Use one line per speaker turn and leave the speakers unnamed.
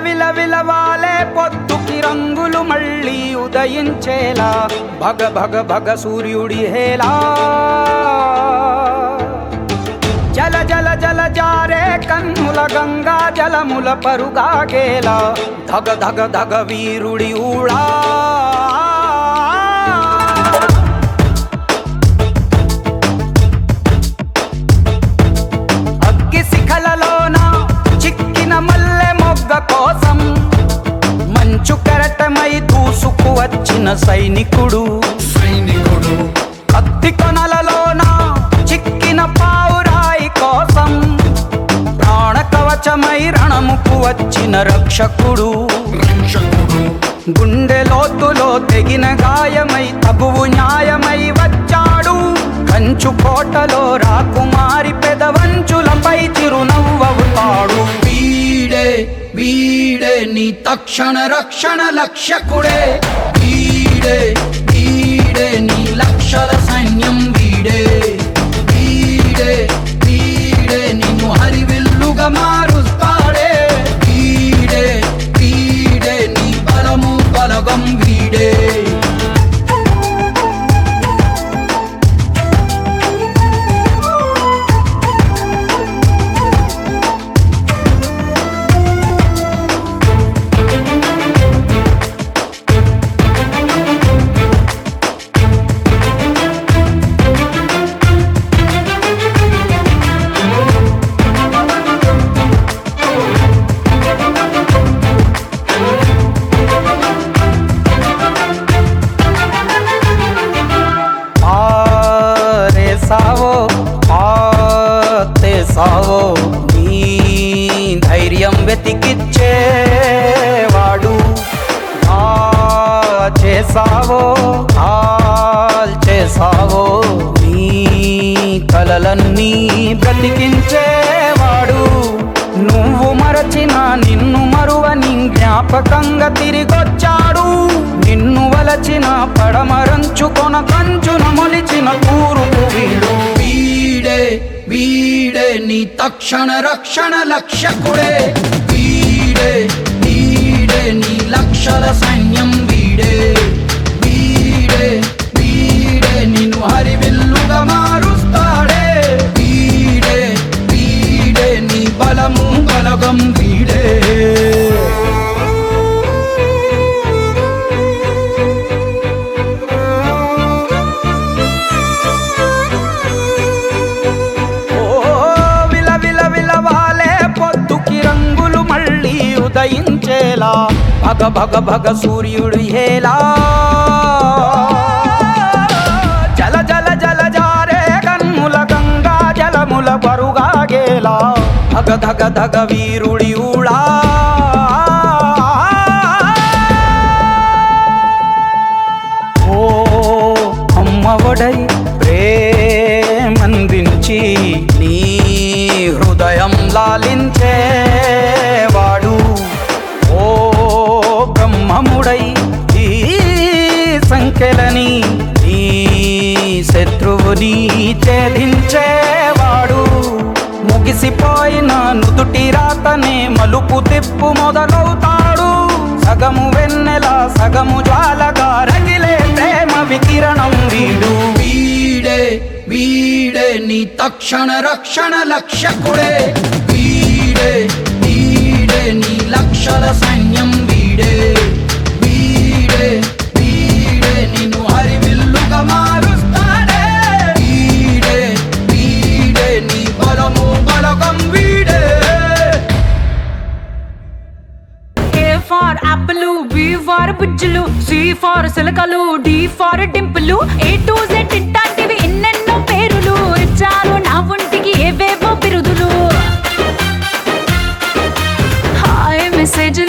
విలవిలవాలే పొద్దుకి రంగులు మళ్ళీ ఉదయించేలా భగ భగ భగ సూర్యుడి హేలా జల జల జల జారే కన్నుల గంగా జలముల పరుగాగేలా ధగ ధగ ధగ వీరుడి ఊళా అగ్గి శిఖలలోన చిక్కిన మల్లె మొగ్గ కోసం మంచు కెరటమై దూసుకు వచ్చిన సైనికుడు కత్తి కొనలలోన చిక్కిన పావురాయి కోసం ప్రాణ కవచమై రణముకు వచ్చిన రక్షకుడు గుండె లోతులో తెగిన గాయమై తగువు న్యాయమై వచ్చాడు కంచు కోటలో రాకుమారి పెదవంచులపై చిరునవ్వవుతాడు వీడే వీడే నీ తక్షణ రక్షణ లక్ష్యకుడే వీడే వీడే నీ లక్షల సైన్యం వీడే వీడే వీడే నిన్ను హరివిల్లుగా మారుస్తాడే వీడే వీడే నీ బలము బలగం వీడే సావో నీ ధైర్యం వెతికిచ్చేవాడు చేసావో చేసావో నీ కలలన్నీ బ్రతికించేవాడు నువ్వు మరచిన నిన్ను మరువని జ్ఞాపకంగా తిరిగొచ్చాడు నిన్ను వలచిన పడమరంచుకొన కంచున మొలిచిన తూరుపు వీడు వీడే వీడే నీ తక్షణ రక్షణ లక్ష్యకుడే వీడే వీడే నీ లక్షల సైన్యం వీడే వీడే వీడే నిన్ను హరివిల్లుగా మారుస్తాడే వీడే వీడే నీ బలము బలగం వీడే ఉదయించేలా భగ భగ భగ సూర్యుడు హేలా జల జల జల జారే కన్నుల గంగా జలముల బరుగాగేలా ధగ ధగ ధగ వీరుడి ఊళా ఓ అమ్మఒడై ప్రేమందించి నీ హృదయం లాలించేవాడు బ్రహ్మముడై ఈ సంఖ్యలని ఈ శత్రువుని ఛేదించేవాడు ముగిసిపోయిన నుదుటి రాతనే మలుపు తిప్పు మొదలవుతాడు సగము వెన్నెల సగము జ్వాలగా రగిలే ప్రేమ వికిరణం వీడు వీడే వీడే నీ తక్షణ రక్షణ లక్ష్యకుడే వీడే వీడే నీ లక్షల సైన్యం వీడే వీడే వీడే నిన్ను హరివిల్లుగా మారుస్తాడే వీడే వీడే నీ బలము బలగం వీడే
A for apple, B for బుజ్జులు, C for సిలకలు, D for డింపులు, A